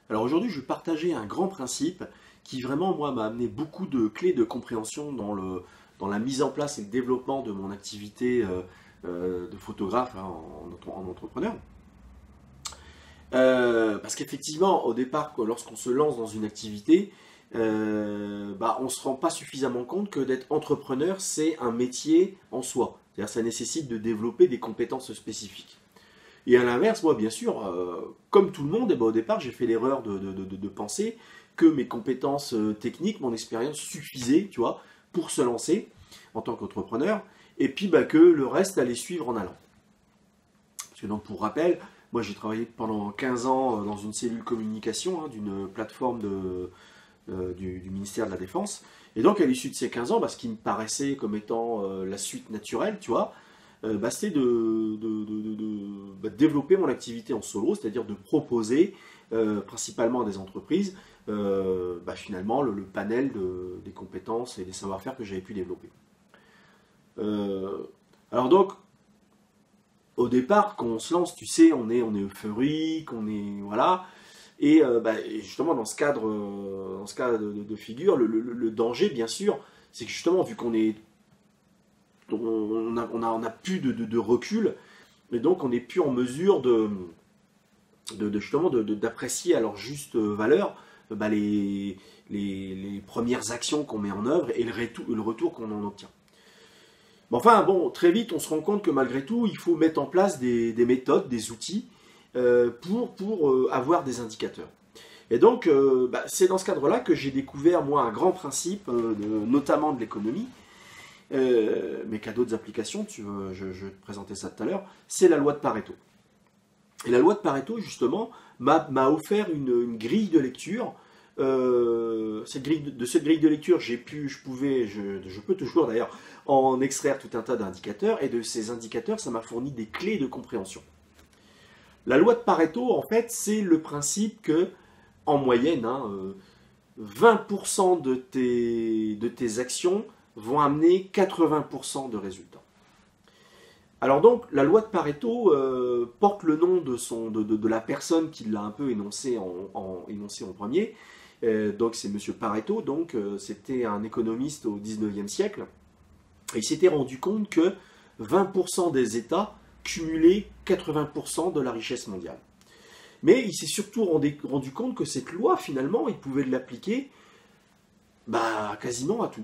Alors aujourd'hui, je vais partager un grand principe qui vraiment, moi, m'a amené beaucoup de clés de compréhension dans la mise en place et le développement de mon activité de photographe hein, en entrepreneur. Parce qu'effectivement, au départ, lorsqu'on se lance dans une activité, on ne se rend pas suffisamment compte que d'être entrepreneur, c'est un métier en soi. C'est-à-dire ça nécessite de développer des compétences spécifiques. Et à l'inverse, moi, bien sûr, comme tout le monde, au départ, j'ai fait l'erreur de penser que mes compétences techniques, mon expérience suffisait, tu vois, pour se lancer en tant qu'entrepreneur, et puis que le reste allait suivre en allant. Parce que donc, pour rappel, moi, j'ai travaillé pendant 15 ans dans une cellule communication d'une plateforme du ministère de la Défense. Et donc, à l'issue de ces 15 ans, ce qui me paraissait comme étant la suite naturelle, tu vois, c'était de développer mon activité en solo, c'est-à-dire de proposer principalement à des entreprises finalement le panel des compétences et des savoir-faire que j'avais pu développer. Alors donc, au départ, quand on se lance, tu sais, on est euphorique, on est voilà, et justement dans ce cadre de figure, le danger, bien sûr, c'est que justement vu qu'on est on a plus de recul, et donc on n'est plus en mesure justement d'apprécier à leur juste valeur les premières actions qu'on met en œuvre et le retour qu'on en obtient. Mais enfin, bon, très vite, on se rend compte que malgré tout, il faut mettre en place des méthodes, des outils pour avoir des indicateurs. Et donc, c'est dans ce cadre-là que j'ai découvert, moi, un grand principe, notamment de l'économie, mais qu'à d'autres applications, je vais te présenter ça tout à l'heure, c'est la loi de Pareto. Et la loi de Pareto, justement, m'a offert une grille de lecture. Cette grille de lecture, je peux toujours d'ailleurs en extraire tout un tas d'indicateurs, et de ces indicateurs, ça m'a fourni des clés de compréhension. La loi de Pareto, en fait, c'est le principe que, en moyenne, 20% de tes actions vont amener 80% de résultats. Alors donc, la loi de Pareto porte le nom de la personne qui l'a un peu énoncé en premier. Donc c'est Monsieur Pareto, donc c'était un économiste au 19e siècle. Et il s'était rendu compte que 20% des États cumulaient 80% de la richesse mondiale. Mais il s'est surtout rendu compte que cette loi, finalement, il pouvait l'appliquer quasiment à tout.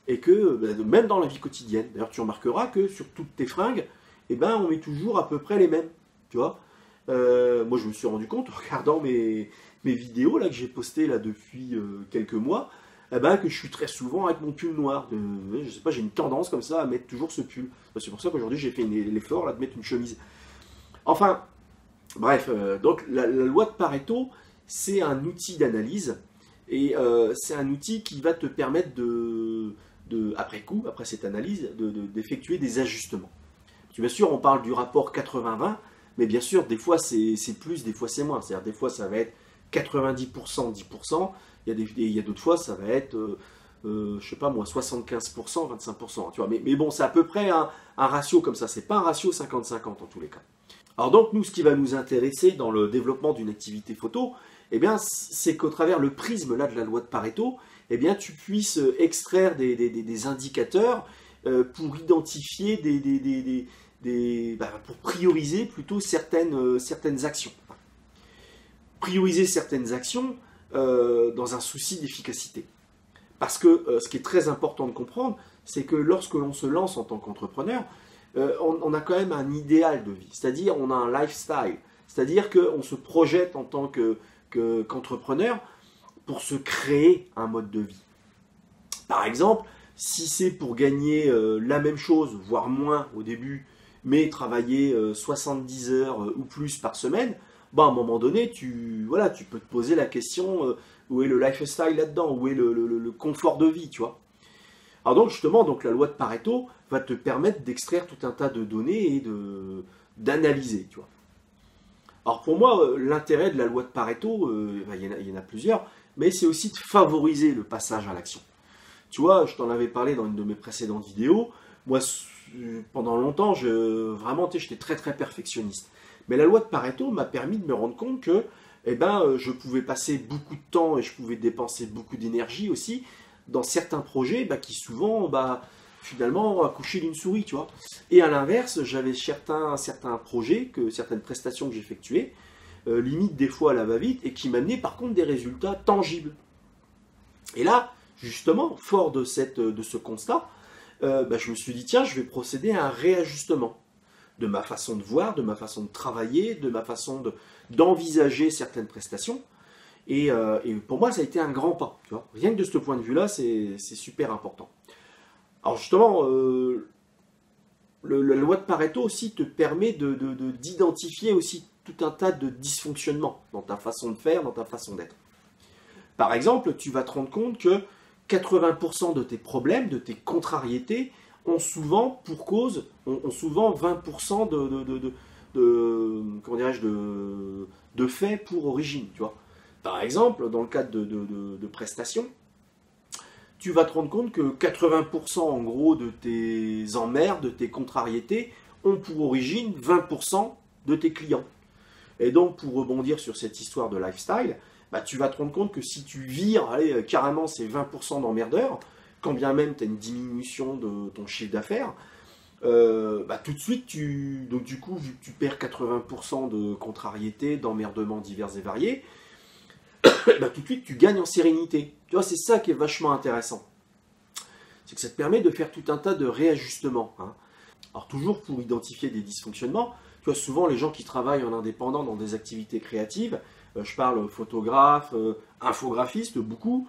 Et que même dans la vie quotidienne, d'ailleurs tu remarqueras que sur toutes tes fringues, on met toujours à peu près les mêmes, tu vois. Moi je me suis rendu compte en regardant mes vidéos là, que j'ai postées là, depuis quelques mois, que je suis très souvent avec mon pull noir. Je sais pas, j'ai une tendance comme ça à mettre toujours ce pull. C'est pour ça qu'aujourd'hui j'ai fait l'effort là, de mettre une chemise. Enfin, bref, donc la loi de Pareto, c'est un outil d'analyse, et c'est un outil qui va te permettre après cette analyse, d'effectuer des ajustements. Parce que bien sûr, on parle du rapport 80-20, mais bien sûr, des fois c'est plus, des fois c'est moins. C'est-à-dire, des fois ça va être 90%, 10%, il y a d'autres fois ça va être, je sais pas moi, 75%, 25%. Tu vois. Mais bon, c'est à peu près un ratio comme ça. C'est pas un ratio 50-50 en tous les cas. Alors donc, nous, ce qui va nous intéresser dans le développement d'une activité photo, c'est qu'au travers le prisme là, de la loi de Pareto, tu puisses extraire des indicateurs pour identifier pour prioriser plutôt certaines actions. Prioriser certaines actions dans un souci d'efficacité. Parce que ce qui est très important de comprendre, c'est que lorsque l'on se lance en tant qu'entrepreneur, on a quand même un idéal de vie, c'est-à-dire on a un lifestyle, c'est-à-dire qu'on se projette en tant qu'entrepreneur pour se créer un mode de vie. Par exemple, si c'est pour gagner la même chose, voire moins au début, mais travailler 70 heures ou plus par semaine, à un moment donné, tu peux te poser la question, où est le lifestyle là-dedans, où est le confort de vie, tu vois. Alors donc justement, la loi de Pareto va te permettre d'extraire tout un tas de données et d'analyser, tu vois. Alors pour moi, l'intérêt de la loi de Pareto, il y en a plusieurs, mais c'est aussi de favoriser le passage à l'action. Tu vois, je t'en avais parlé dans une de mes précédentes vidéos. Moi, pendant longtemps, j'étais très très perfectionniste. Mais la loi de Pareto m'a permis de me rendre compte que eh ben, je pouvais passer beaucoup de temps et je pouvais dépenser beaucoup d'énergie aussi dans certains projets qui souvent, finalement, accouchaient d'une souris, tu vois. Et à l'inverse, j'avais certains projets, certaines prestations que j'effectuais, limite des fois à la va-vite, et qui m'amenaient par contre des résultats tangibles. Et là, justement, fort de ce constat, je me suis dit, tiens, je vais procéder à un réajustement de ma façon de voir, de ma façon de travailler, de ma façon d'envisager certaines prestations. Et pour moi, ça a été un grand pas. Tu vois. Rien que de ce point de vue-là, c'est super important. Alors justement, la loi de Pareto aussi te permet d'identifier aussi tout un tas de dysfonctionnements dans ta façon de faire, dans ta façon d'être. Par exemple, tu vas te rendre compte que 80% de tes problèmes, de tes contrariétés, ont souvent 20% de faits pour origine. Tu vois. Par exemple, dans le cadre de prestations, tu vas te rendre compte que 80% en gros de tes emmerdes, de tes contrariétés, ont pour origine 20% de tes clients. Et donc, pour rebondir sur cette histoire de lifestyle, tu vas te rendre compte que si tu vires carrément ces 20% d'emmerdeurs, quand bien même tu as une diminution de ton chiffre d'affaires, tout de suite, donc du coup, vu que tu perds 80% de contrariétés, d'emmerdements divers et variés, tout de suite, tu gagnes en sérénité. Tu vois, c'est ça qui est vachement intéressant. C'est que ça te permet de faire tout un tas de réajustements. Hein. Alors, toujours pour identifier des dysfonctionnements, tu vois, souvent, les gens qui travaillent en indépendant dans des activités créatives, je parle photographe, infographiste, beaucoup,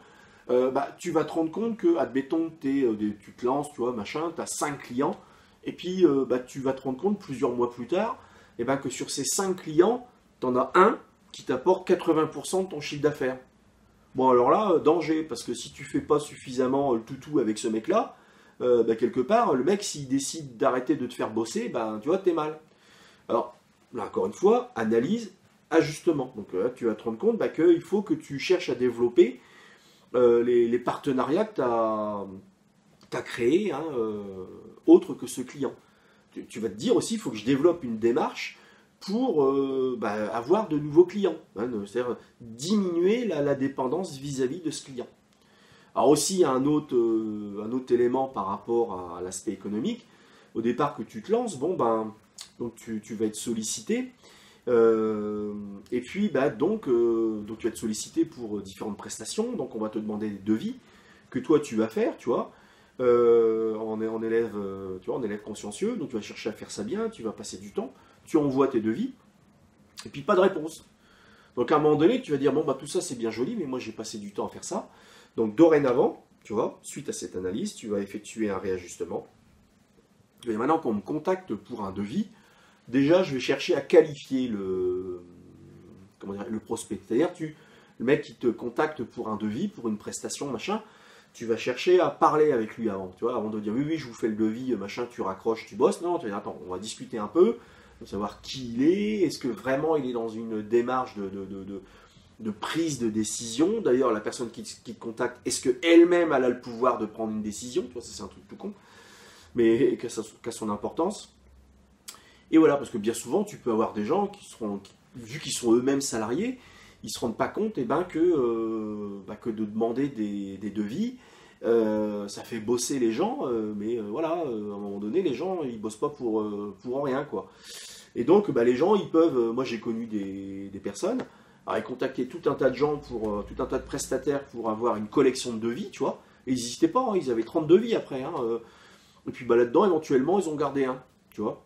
tu vas te rendre compte que, admettons, tu te lances, tu vois, machin, tu as 5 clients, et puis tu vas te rendre compte plusieurs mois plus tard, que sur ces 5 clients, tu en as un qui t'apporte 80% de ton chiffre d'affaires. Bon, alors là, danger, parce que si tu fais pas suffisamment le toutou avec ce mec-là, quelque part, le mec, s'il décide d'arrêter de te faire bosser, tu vois, t'es mal. Alors, là, encore une fois, analyse, ajustement. Donc là, tu vas te rendre compte qu'il faut que tu cherches à développer les partenariats que tu as créés, autres que ce client. Tu vas te dire aussi, il faut que je développe une démarche pour avoir de nouveaux clients, c'est-à-dire diminuer la dépendance vis-à-vis de ce client. Alors aussi, il y a un autre élément par rapport à l'aspect économique. Au départ que tu te lances, donc tu vas être sollicité, et puis donc tu vas être sollicité pour différentes prestations, donc on va te demander des devis que toi tu vas faire, tu vois, en élève, tu vois, en élève consciencieux, donc tu vas chercher à faire ça bien, tu vas passer du temps, tu envoies tes devis, et puis pas de réponse. Donc à un moment donné, tu vas dire, tout ça c'est bien joli, mais moi j'ai passé du temps à faire ça. Donc dorénavant, tu vois, suite à cette analyse, tu vas effectuer un réajustement. Et maintenant qu'on me contacte pour un devis, déjà je vais chercher à qualifier le prospect. C'est-à-dire le mec qui te contacte pour un devis, pour une prestation, machin, tu vas chercher à parler avec lui avant, tu vois, avant de dire oui, je vous fais le devis, machin, tu raccroches, tu bosses. Non, tu vas dire attends, on va discuter un peu, de savoir qui il est que vraiment il est dans une démarche de prise de décision. D'ailleurs, la personne qui te contacte, est-ce qu'elle-même elle a le pouvoir de prendre une décision? Tu vois, ça c'est un truc tout con, mais qui a son importance. Et voilà, parce que bien souvent, tu peux avoir des gens vu qu'ils sont eux-mêmes salariés, ils ne se rendent pas compte que de demander des devis, ça fait bosser les gens, mais voilà, à un moment donné, les gens, ils ne bossent pas pour rien, quoi. Et donc, les gens, ils peuvent, moi j'ai connu des personnes, alors ils contactaient tout un tas de gens, tout un tas de prestataires pour avoir une collection de devis, tu vois, et ils n'hésitaient pas, ils avaient 30 devis après, et puis là-dedans, éventuellement, ils ont gardé un, tu vois.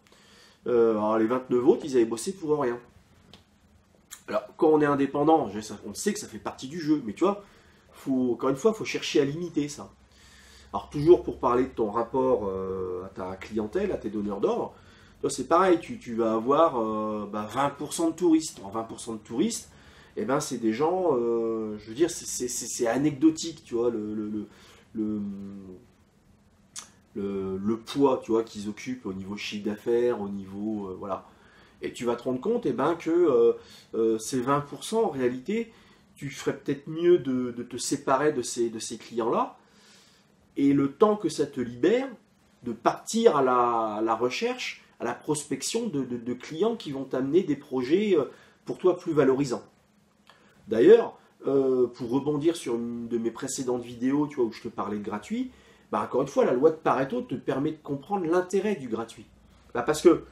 Alors les 29 autres, ils avaient bossé pour rien. Alors, quand on est indépendant, on sait que ça fait partie du jeu, mais tu vois, encore une fois, il faut chercher à limiter ça. Alors, toujours pour parler de ton rapport à ta clientèle, à tes donneurs d'ordre, c'est pareil, tu vas avoir 20% de touristes. Alors, 20% de touristes, c'est des gens, je veux dire, c'est anecdotique, tu vois, le poids, tu vois, qu'ils occupent au niveau chiffre d'affaires, au niveau, voilà. Et tu vas te rendre compte que ces 20%, en réalité, tu ferais peut-être mieux de te séparer de ces clients-là. Et le temps que ça te libère, de partir à la recherche, à la prospection de clients qui vont t'amener des projets pour toi plus valorisants. D'ailleurs, pour rebondir sur une de mes précédentes vidéos, tu vois, où je te parlais de gratuit, bah, encore une fois, la loi de Pareto te permet de comprendre l'intérêt du gratuit. Bah, parce que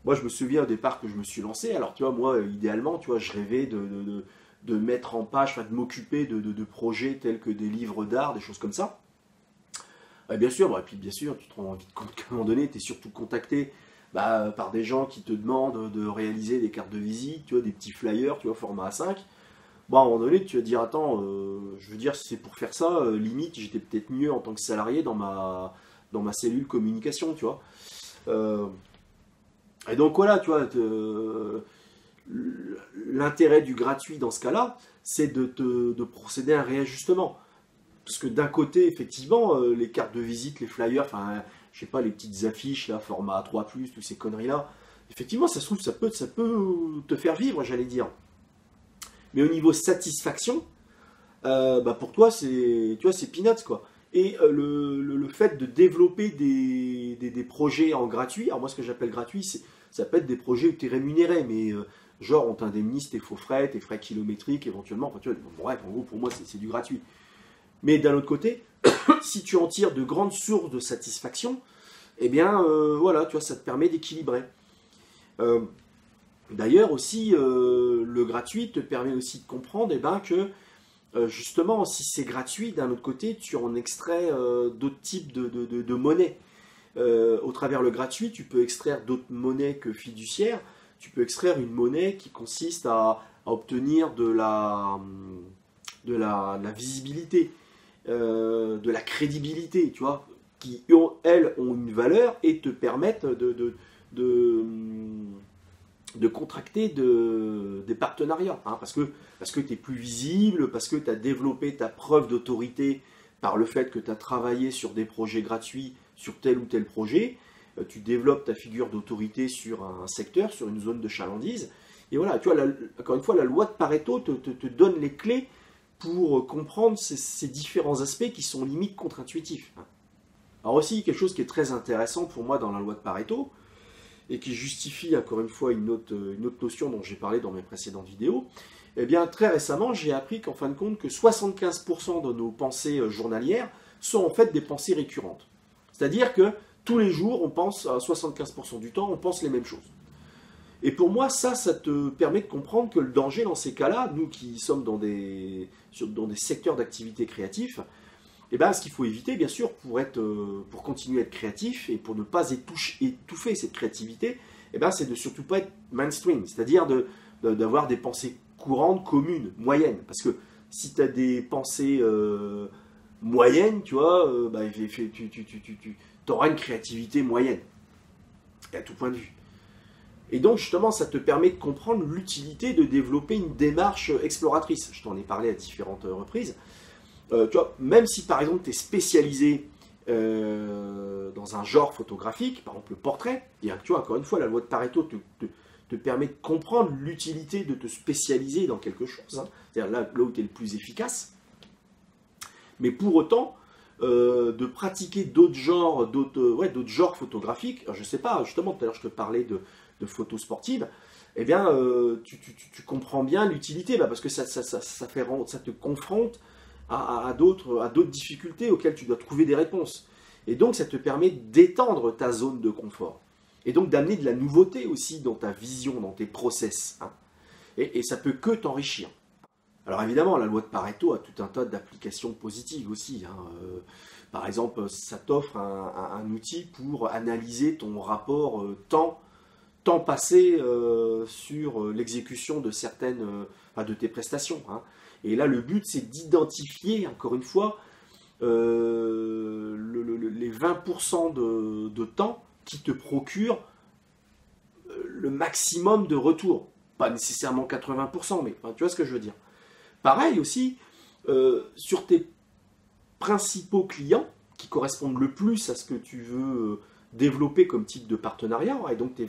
moi, je me souviens au départ que je me suis lancé. Alors, tu vois, moi, idéalement, tu vois, je rêvais de mettre en page, enfin, de m'occuper de projets tels que des livres d'art, des choses comme ça. Et bien sûr, bah, et puis bien sûr, tu te rends vite compte qu'à un moment donné, tu es surtout contacté par des gens qui te demandent de réaliser des cartes de visite, tu vois, des petits flyers, tu vois, format A5. Bon, à un moment donné, tu vas te dire, attends, je veux dire, si c'est pour faire ça, limite, j'étais peut-être mieux en tant que salarié dans ma cellule communication, tu vois. Euh, et donc voilà, tu vois, l'intérêt du gratuit dans ce cas-là, c'est de procéder à un réajustement. Parce que d'un côté, effectivement, les cartes de visite, les flyers, enfin, je sais pas, les petites affiches, là, format A3+, toutes ces conneries-là, effectivement, ça se trouve, ça peut te faire vivre, j'allais dire. Mais au niveau satisfaction, bah pour toi, tu vois, c'est peanuts, quoi. Et le fait de développer des projets en gratuit, alors moi, ce que j'appelle gratuit, ça peut être des projets où tu es rémunéré, mais genre, on t'indemnise tes tes frais kilométriques, éventuellement. Enfin, tu vois, bon, bref, en gros, pour moi, c'est du gratuit. Mais d'un autre côté, si tu en tires de grandes sources de satisfaction, eh bien, voilà, tu vois, ça te permet d'équilibrer. Euh, D'ailleurs aussi, le gratuit te permet aussi de comprendre eh ben, que justement, si c'est gratuit, d'un autre côté, tu en extrais d'autres types de monnaies. Au travers le gratuit, tu peux extraire d'autres monnaies que fiduciaires. Tu peux extraire une monnaie qui consiste à obtenir de la visibilité, de la crédibilité, tu vois, qui, elles, ont une valeur et te permettent de, de contracter des partenariats, hein, parce que tu es plus visible, parce que tu as développé ta preuve d'autorité par le fait que tu as travaillé sur des projets gratuits, sur tel ou tel projet, tu développes ta figure d'autorité sur un secteur, sur une zone de chalandise, et voilà, tu vois, encore une fois, la loi de Pareto te donne les clés pour comprendre ces différents aspects qui sont limite contre-intuitifs. Alors aussi, quelque chose qui est très intéressant pour moi dans la loi de Pareto, et qui justifie encore une fois une autre notion dont j'ai parlé dans mes précédentes vidéos, eh bien très récemment j'ai appris qu'en fin de compte que 75% de nos pensées journalières sont en fait des pensées récurrentes. C'est-à-dire que tous les jours on pense, à 75% du temps, on pense les mêmes choses. Et pour moi ça te permet de comprendre que le danger dans ces cas-là, nous qui sommes dans des secteurs d'activité créatifs, et bien, ce qu'il faut éviter, bien sûr, pour continuer à être créatif et pour ne pas étouffer cette créativité, et ben, c'est de surtout pas être mainstream, c'est-à-dire d'avoir des pensées courantes, communes, moyennes. Parce que si tu as des pensées moyennes, tu vois, bah, tu auras une créativité moyenne, à tout point de vue. Et donc, justement, ça te permet de comprendre l'utilité de développer une démarche exploratrice. Je t'en ai parlé à différentes reprises. Tu vois, même si par exemple tu es spécialisé dans un genre photographique, par exemple le portrait, et tu vois, encore une fois, la loi de Pareto te permet de comprendre l'utilité de te spécialiser dans quelque chose, hein, c'est-à-dire là où tu es le plus efficace, mais pour autant, de pratiquer d'autres genres, d'autres genres photographiques. Alors, je sais pas, justement, tout à l'heure je te parlais de photos sportives, eh bien, tu comprends bien l'utilité, parce que ça te confronte à d'autres difficultés auxquelles tu dois trouver des réponses. Et donc, ça te permet d'étendre ta zone de confort. Et donc, d'amener de la nouveauté aussi dans ta vision, dans tes process. Hein. Et ça peut que t'enrichir. Alors évidemment, la loi de Pareto a tout un tas d'applications positives aussi. Hein. Par exemple, ça t'offre un outil pour analyser ton rapport temps passé sur l'exécution de de tes prestations. Hein. Et là, le but, c'est d'identifier, encore une fois, les 20% de temps qui te procurent le maximum de retour. Pas nécessairement 80%, mais enfin, tu vois ce que je veux dire. Pareil aussi, sur tes principaux clients, qui correspondent le plus à ce que tu veux développer comme type de partenariat, et donc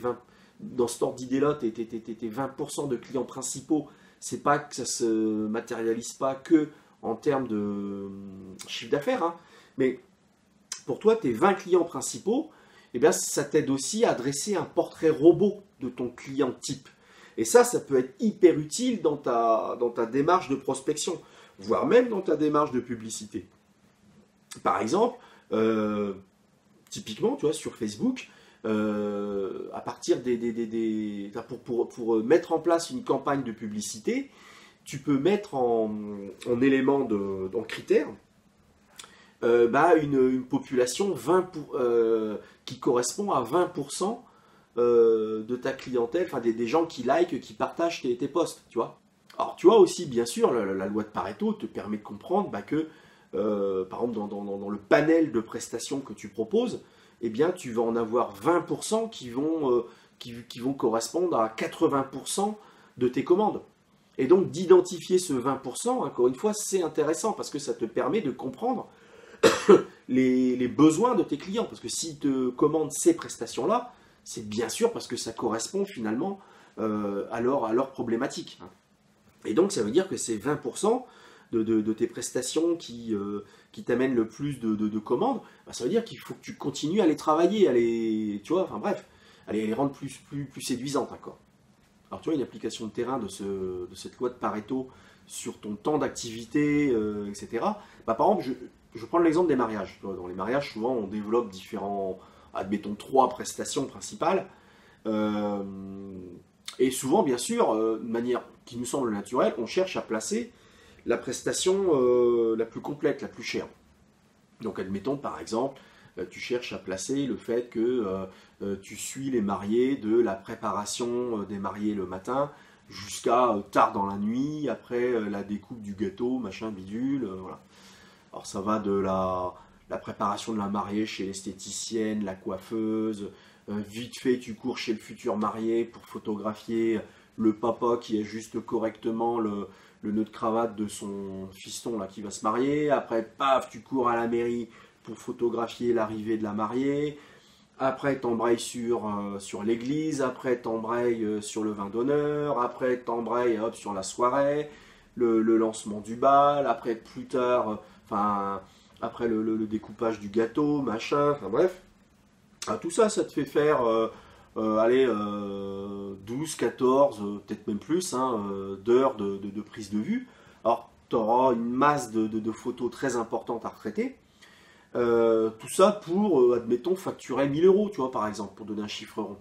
dans ce ordre d'idée-là, tes 20% de clients principaux, c'est pas que ça se matérialise pas que en termes de chiffre d'affaires, hein, mais pour toi, tes 20 clients principaux, eh bien, ça t'aide aussi à dresser un portrait robot de ton client type. Et ça peut être hyper utile dans ta démarche de prospection, voire même dans ta démarche de publicité. Par exemple, typiquement, tu vois, sur Facebook, à partir pour mettre en place une campagne de publicité, tu peux mettre en élément en critère une population qui correspond à 20% de ta clientèle, enfin des gens qui likent, qui partagent tes posts, tu vois. Alors tu vois aussi, bien sûr, la loi de Pareto te permet de comprendre que, par exemple, dans le panel de prestations que tu proposes, eh bien, tu vas en avoir 20% qui vont correspondre à 80% de tes commandes. Et donc, d'identifier ce 20%, encore une fois, c'est intéressant parce que ça te permet de comprendre les besoins de tes clients. Parce que s'ils te commandent ces prestations-là, c'est bien sûr parce que ça correspond finalement à leur problématique. Et donc, ça veut dire que ces 20% de tes prestations qui t'amènent le plus de commandes, ça veut dire qu'il faut que tu continues à les travailler, à les rendre plus séduisantes encore. Alors tu vois, une application de terrain de cette loi de Pareto sur ton temps d'activité, etc. Par exemple, je prends l'exemple des mariages. Dans les mariages, souvent, on développe admettons, 3 prestations principales. Et souvent, bien sûr, de manière qui nous semble naturelle, on cherche à placer la prestation la plus complète, la plus chère. Donc, admettons, par exemple, tu cherches à placer le fait que tu suis les mariés de la préparation des mariés le matin jusqu'à tard dans la nuit, après la découpe du gâteau, machin, bidule, voilà. Alors ça va de la préparation de la mariée chez l'esthéticienne, la coiffeuse, vite fait tu cours chez le futur marié pour photographier le papa qui ajuste correctement le nœud de cravate de son fiston là, qui va se marier, après paf tu cours à la mairie pour photographier l'arrivée de la mariée, après t'embrayes sur l'église, après t'embrayes sur le vin d'honneur, après t'embrayes sur la soirée, le lancement du bal, après plus tard, après le découpage du gâteau, machin, enfin bref. Tout ça, ça te fait faire 12, 14, peut-être même plus, d'heures de prise de vue. Alors, tu auras une masse de photos très importantes à retraiter. Tout ça pour, admettons, facturer 1000 €, tu vois, par exemple, pour donner un chiffre rond.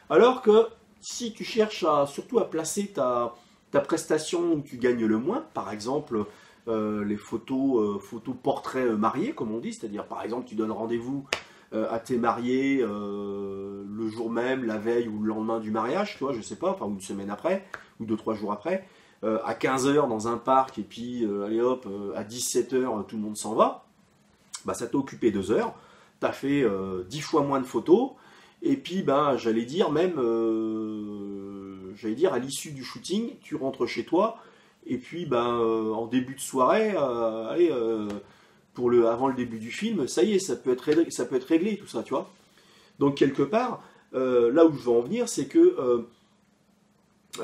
Alors que si tu cherches surtout à placer ta prestation où tu gagnes le moins, par exemple, les photos portraits mariés, comme on dit, c'est-à-dire, par exemple, tu donnes rendez-vous à tes mariés le jour même, la veille ou le lendemain du mariage, tu vois, je sais pas, ou une semaine après, ou 2-3 jours après, à 15 h dans un parc, et puis, allez hop, à 17 h, tout le monde s'en va. Ça t'a occupé 2 heures, tu as fait 10 fois moins de photos, et puis j'allais dire même, à l'issue du shooting, tu rentres chez toi, et puis en début de soirée, avant le début du film, ça y est, ça peut être réglé tout ça, tu vois. Donc quelque part, là où je veux en venir, c'est que, tu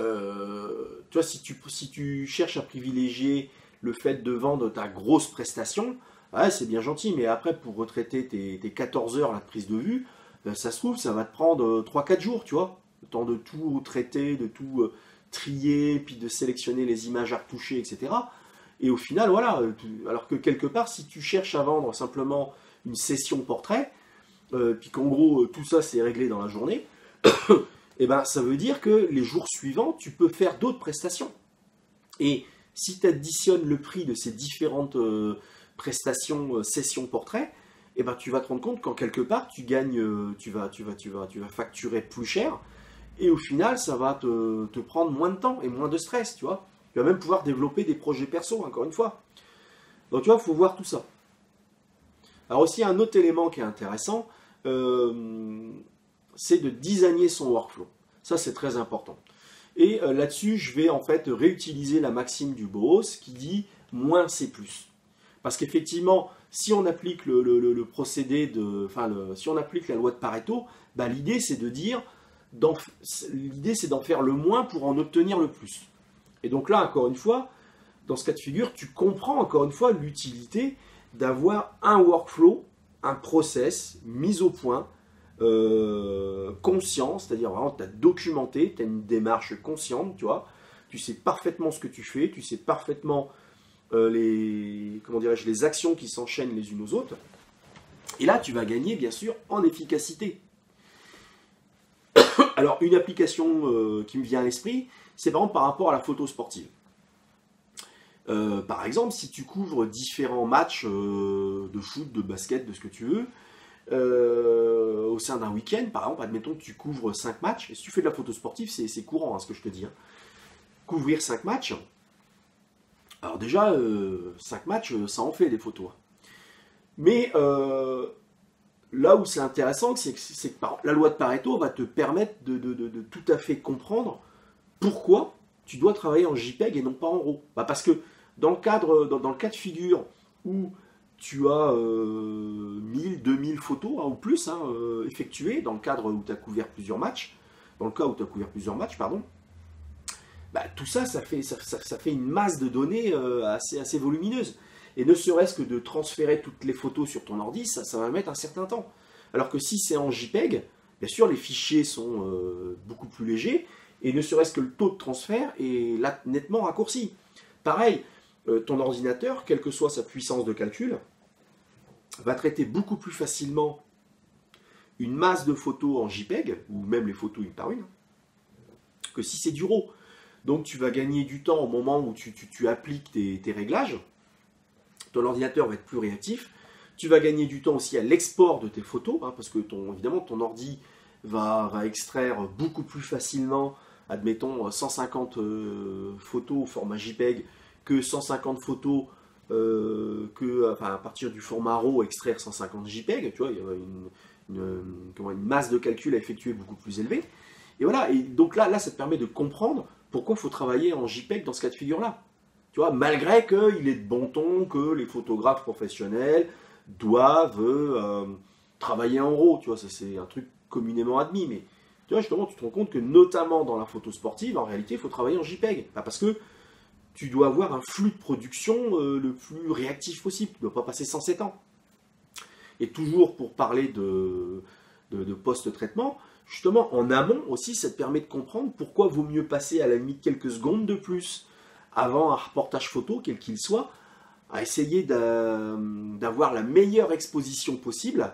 vois, si tu cherches à privilégier le fait de vendre ta grosse prestation, c'est bien gentil, mais après, pour retraiter tes 14 heures de prise de vue, ça se trouve, ça va te prendre 3-4 jours, tu vois. Le temps de tout traiter, de tout trier, puis de sélectionner les images à retoucher, etc. Et au final, voilà, alors que quelque part, si tu cherches à vendre simplement une session portrait, puis qu'en gros, tout ça, c'est réglé dans la journée, et ça veut dire que les jours suivants, tu peux faire d'autres prestations. Et si tu additionnes le prix de ces différentes prestations, session portrait, tu vas te rendre compte qu'en quelque part tu gagnes, tu vas facturer plus cher, et au final ça va te prendre moins de temps et moins de stress, tu vois. Tu vas même pouvoir développer des projets perso, encore une fois. Donc tu vois, il faut voir tout ça. Alors aussi un autre élément qui est intéressant, c'est de designer son workflow. Ça c'est très important. Et là-dessus, je vais en fait réutiliser la maxime du Boos qui dit moins c'est plus. Parce qu'effectivement, si on applique le procédé si on applique la loi de Pareto, l'idée c'est d'en faire le moins pour en obtenir le plus. Et donc là, encore une fois, dans ce cas de figure, tu comprends encore une fois l'utilité d'avoir un workflow, un process mis au point, conscient, c'est-à-dire vraiment tu as documenté, tu as une démarche consciente, tu vois, tu sais parfaitement ce que tu fais, tu sais parfaitement comment dirais-je, les actions qui s'enchaînent les unes aux autres, et là tu vas gagner bien sûr en efficacité. Alors une application qui me vient à l'esprit, c'est par exemple par rapport à la photo sportive. Par exemple, si tu couvres différents matchs de foot, de basket, de ce que tu veux, au sein d'un week-end, par exemple, admettons que tu couvres 5 matchs, et si tu fais de la photo sportive, c'est courant, hein, ce que je te dis. Hein. Couvrir 5 matchs, alors déjà, 5 matchs, ça en fait des photos. Mais là où c'est intéressant, c'est que la loi de Pareto va te permettre de tout à fait comprendre pourquoi tu dois travailler en JPEG et non pas en RAW. Bah parce que dans le cas de figure où tu as 1000, 2000 photos hein, ou plus hein, effectuées, dans le cadre où tu as couvert plusieurs matchs, pardon, bah, tout ça, ça fait une masse de données assez volumineuse. Et ne serait-ce que de transférer toutes les photos sur ton ordi, ça va mettre un certain temps. Alors que si c'est en JPEG, bien sûr, les fichiers sont beaucoup plus légers, et ne serait-ce que le taux de transfert est là nettement raccourci. Pareil, ton ordinateur, quelle que soit sa puissance de calcul, va traiter beaucoup plus facilement une masse de photos en JPEG, ou même les photos une par une, que si c'est du RAW. Donc tu vas gagner du temps au moment où tu appliques tes réglages, ton ordinateur va être plus réactif, tu vas gagner du temps aussi à l'export de tes photos, hein, parce que évidemment ton ordi va extraire beaucoup plus facilement, admettons 150 photos au format JPEG que 150 photos à partir du format RAW extraire 150 JPEG, tu vois, il y a une masse de calcul à effectuer beaucoup plus élevée. Et voilà, et donc là ça te permet de comprendre pourquoi il faut travailler en JPEG dans ce cas de figure-là. Tu vois, malgré qu'il est de bon ton que les photographes professionnels doivent travailler en RAW, tu vois, ça c'est un truc communément admis, mais tu vois, justement, tu te rends compte que notamment dans la photo sportive, en réalité, il faut travailler en JPEG, parce que tu dois avoir un flux de production le plus réactif possible, tu ne dois pas passer 107 ans. Et toujours pour parler de post-traitement, justement, en amont aussi, ça te permet de comprendre pourquoi vaut mieux passer à la limite quelques secondes de plus avant un reportage photo, quel qu'il soit, à essayer d'avoir la meilleure exposition possible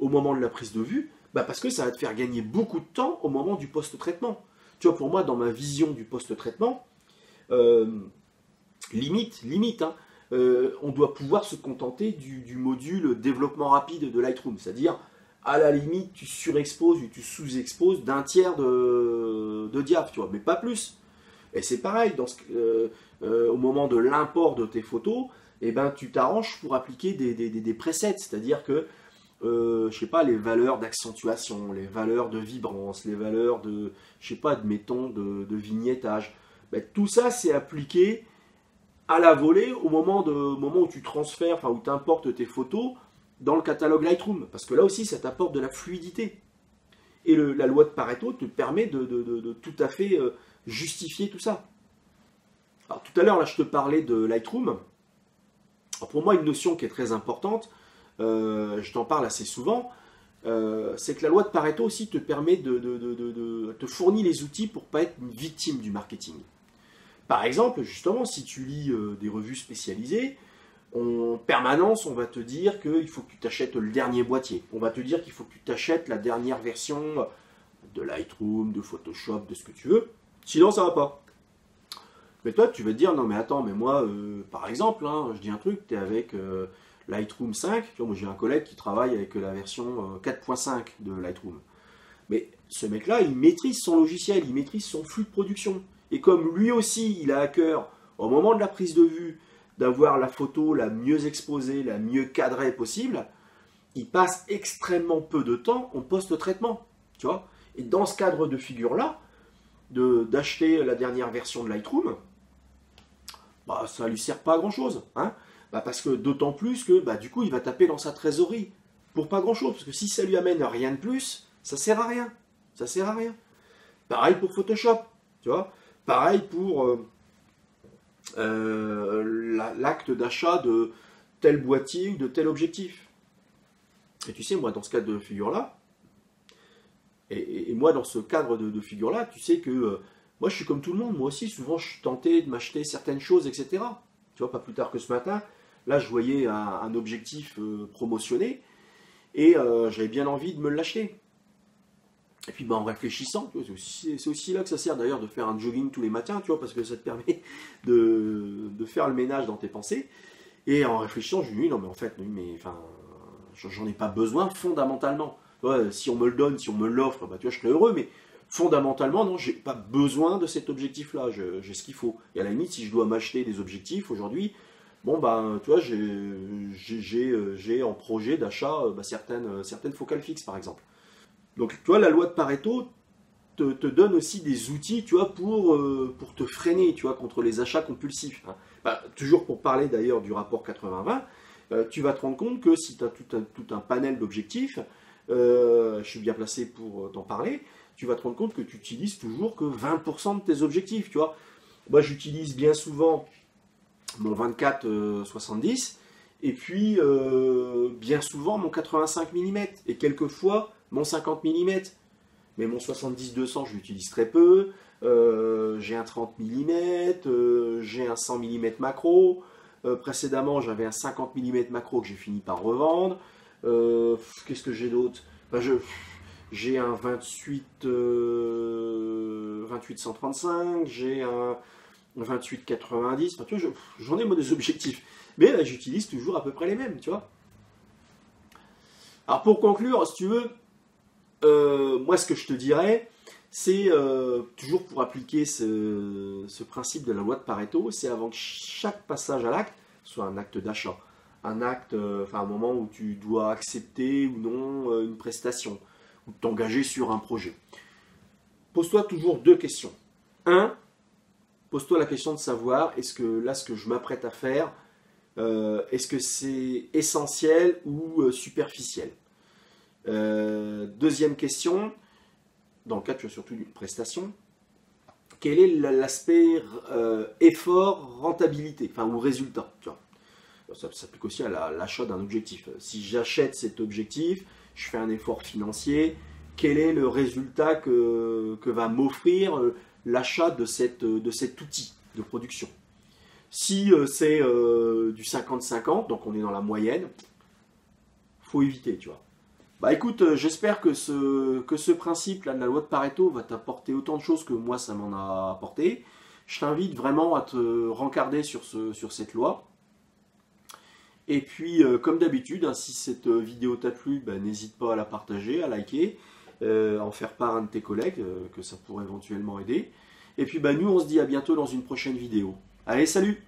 au moment de la prise de vue, parce que ça va te faire gagner beaucoup de temps au moment du post-traitement. Tu vois, pour moi, dans ma vision du post-traitement, limite, hein, on doit pouvoir se contenter du module développement rapide de Lightroom, c'est-à-dire, à la limite, tu surexposes ou tu sous-exposes d'un tiers de diaph, tu vois, mais pas plus. Et c'est pareil, au moment de l'import de tes photos, eh ben, tu t'arranges pour appliquer des presets, c'est-à-dire que, je sais pas, les valeurs d'accentuation, les valeurs de vibrance, les valeurs de, je sais pas, admettons, de vignettage, ben, tout ça c'est appliqué à la volée au moment où tu transfères, enfin où tu importes tes photos dans le catalogue Lightroom, parce que là aussi ça t'apporte de la fluidité. Et la loi de Pareto te permet de tout à fait justifier tout ça. Alors tout à l'heure, là, je te parlais de Lightroom. Alors, pour moi, une notion qui est très importante, je t'en parle assez souvent, c'est que la loi de Pareto aussi te permet te fournir les outils pour ne pas être une victime du marketing. Par exemple, justement, si tu lis des revues spécialisées, en permanence, on va te dire qu'il faut que tu t'achètes le dernier boîtier. On va te dire qu'il faut que tu t'achètes la dernière version de Lightroom, de Photoshop, de ce que tu veux. Sinon, ça va pas. Mais toi, tu vas te dire, non mais attends, mais moi, par exemple, hein, je dis un truc, tu es avec Lightroom 5. Tu vois, moi j'ai un collègue qui travaille avec la version 4.5 de Lightroom. Mais ce mec-là, il maîtrise son logiciel, il maîtrise son flux de production. Et comme lui aussi, il a à cœur, au moment de la prise de vue, d'avoir la photo la mieux exposée, la mieux cadrée possible, il passe extrêmement peu de temps en post-traitement. Tu vois ? Et dans ce cadre de figure-là, d'acheter la dernière version de Lightroom, ça ne lui sert pas à grand-chose. Hein, parce que d'autant plus que du coup, il va taper dans sa trésorerie pour pas grand-chose. Parce que si ça lui amène rien de plus, ça sert à rien. Ça sert à rien. Pareil pour Photoshop. Tu vois ? Pareil pour l'acte d'achat de tel boîtier ou de tel objectif. Et tu sais, moi, dans ce cas de figure-là, Et moi, dans ce cadre de figure-là, tu sais que moi, je suis comme tout le monde. Moi aussi, souvent, je suis tenté de m'acheter certaines choses, etc. Tu vois, pas plus tard que ce matin, là, je voyais un objectif promotionné et j'avais bien envie de me l'acheter. Et puis, en réfléchissant, c'est aussi là que ça sert d'ailleurs de faire un jogging tous les matins, tu vois, parce que ça te permet de faire le ménage dans tes pensées. Et en réfléchissant, je me dis, oui, non, mais en fait, oui, mais enfin, j'en ai pas besoin fondamentalement. Ouais, si on me le donne, si on me l'offre, bah, tu vois, je serais heureux, mais fondamentalement, non, j'ai pas besoin de cet objectif-là, j'ai ce qu'il faut. Et à la limite, si je dois m'acheter des objectifs aujourd'hui, bon, bah, tu vois, j'ai en projet d'achat certaines focales fixes, par exemple. Donc, tu vois, la loi de Pareto te donne aussi des outils, tu vois, pour te freiner, tu vois, contre les achats compulsifs, hein. Bah, toujours pour parler d'ailleurs du rapport 80-20, tu vas te rendre compte que si tu as tout un panel d'objectifs, je suis bien placé pour t'en parler, tu vas te rendre compte que tu utilises toujours que 20% de tes objectifs, tu vois. Moi, j'utilise bien souvent mon 24-70, et puis bien souvent mon 85 mm, et quelquefois mon 50 mm. Mais mon 70-200, je l'utilise très peu. J'ai un 30 mm, j'ai un 100 mm macro. Précédemment, j'avais un 50 mm macro que j'ai fini par revendre. Qu'est-ce que j'ai d'autre? Enfin, j'ai un 28-135, j'ai un 28-90. Enfin, tu vois, j'en ai moi des objectifs. Mais là, j'utilise toujours à peu près les mêmes, tu vois. Alors pour conclure, si tu veux, moi, ce que je te dirais, c'est toujours pour appliquer ce principe de la loi de Pareto, c'est avant que chaque passage à l'acte soit un acte d'achat, un acte, enfin un moment où tu dois accepter ou non une prestation, ou t'engager sur un projet. Pose-toi toujours deux questions. Un, pose-toi la question de savoir, est-ce que là, ce que je m'apprête à faire, est-ce que c'est essentiel ou superficiel? Deuxième question, dans le cadre surtout d'une prestation, quel est l'aspect effort, rentabilité, enfin, ou résultat, tu vois. Ça s'applique aussi à l'achat d'un objectif. Si j'achète cet objectif, je fais un effort financier, quel est le résultat que va m'offrir l'achat de cet outil de production? Si c'est du 50-50, donc on est dans la moyenne, faut éviter, tu vois. Bah écoute, j'espère que ce principe là, de la loi de Pareto va t'apporter autant de choses que moi ça m'en a apporté. Je t'invite vraiment à te rencarder sur cette loi. Et puis, comme d'habitude, hein, si cette vidéo t'a plu, bah, n'hésite pas à la partager, à liker, à en faire part à un de tes collègues, que ça pourrait éventuellement aider. Et puis, bah, nous, on se dit à bientôt dans une prochaine vidéo. Allez, salut!